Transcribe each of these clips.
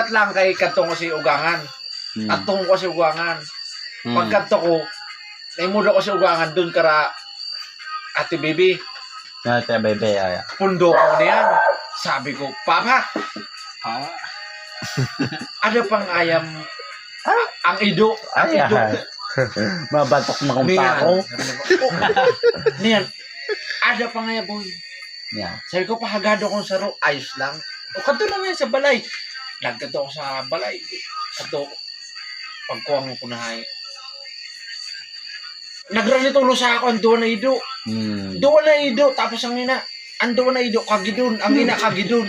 salamat lang kay kanto ko si Ugangan. At tungo ko si Ugangan. Pagkanto ko, naimuda ko si Ugangan dun kara Ate Bibi. Ate Bibi, ay. Pundo ko na yan. Sabi ko, Papa, ada pang ayam ang ido. Ang ido. Mabatok na kung tao. Niyan, ada pang ayam, boy. Yeah. Sabi ko, pahagado kong saro, ayos lang. O, kanto lang yan sa balay. Nagkanto ko sa balay. Kanto, pagkuwang ko na hay. Nagranito sa ako, ang doon na ido. Doon na ido, tapos ang ina, ang doon na ido, kagidun. Ang ina, kagidun.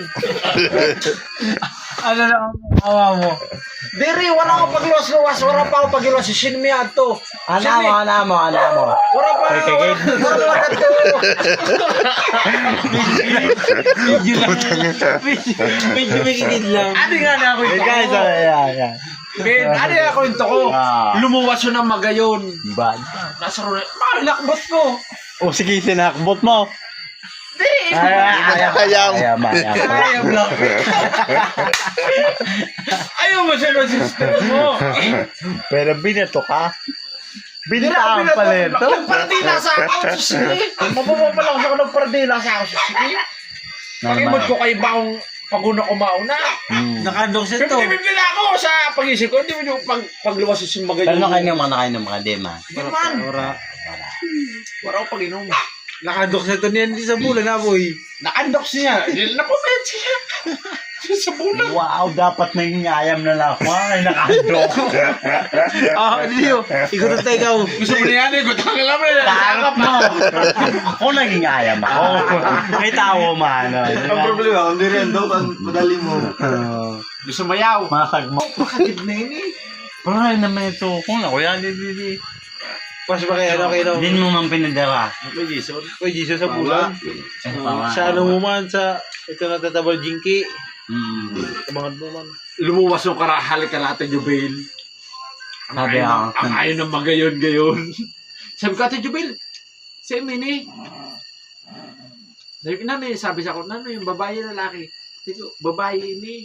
Ano na ang awa mo? Diri, wala ko pagluwas-luwas. Wala pa ako pagluwas. Si Shinmi ato. Ana mo. Wala pa ako. Wala pa ito. Medyo makikid lang. Adi nga na ako ito. Guys, yeah. Adi nga ako ito ko. Lumuwas yun ng magayon. Bad. Nasa ron. Nakbot ko. O sige, sinakbot mo. Diri. Ayam lang. Ayaw mo siya ng sister mo. Pero binato ka. Binataan pala ito. Nagparadila sa ako. Sige. Mababa lang ako nagparadila sa ako. Sige. Pag-imod ko kay Baong paguna ko mauna. Nakandok siya to. Bibili na ako sa pag-isip ko. Hindi mo yung pagluwas yung magayon. Pero nakainom ka, di man. Hindi man. Wala ko pag-inom. Nakandok siya to niyan sa bulan na boy. Nakandok siya. Napumet siya. Sa bulan. Wow, dapat naging ayam na lang ako. Ay, nakandok. Liyo. Ikaw na ikaw. Gusto mo na yan eh. Gusto ka lang na. Tarap mo. Ako naging ayam ako. May tawo man. Ang problema, hindi rin daw, madali mo. Gusto mayaw. Masag mo. Pakagid na yun eh. Parang naman ito. Kung ako yan, hindi. Pas ba kaya ano kayo? Hindi mo man pinadala. Kay Jason. Uy, Jesus sa bulan. Sa ano mo man sa ito na tatabal jinky. Tabangan mo man. Lumuwas yung karahal ka natin yung bail. Sabi ako. Ang ayaw ng magayon-gayon. Sabi ko, Ate Jubil, si Mini. Sabi ko, Nani, sabi sa ako, Nani, yung babae lalaki. Sabi ko, babae ini.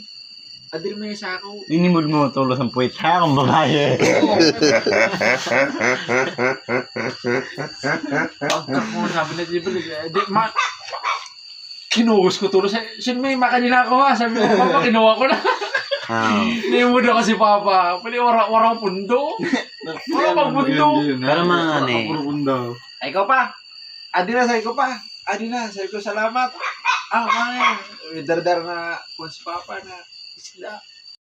Adir mo yung sa ako. Inimod mo tulos ang puwit. Ha, kung babae. Pagka ko, sabi na Jubil, kinuhos ko tulos. Sin may makanila ako ha. Sabi ko, Papa, kinuha ko na. Nimuda ko si Papa. Pali, warang pundo. Wala pang pundo. Pero mga ni. Ay, ikaw pa. Adi na, sabi ko pa. Adi na, sabi ko, salamat. Mga dardar na kung si Papa na isla.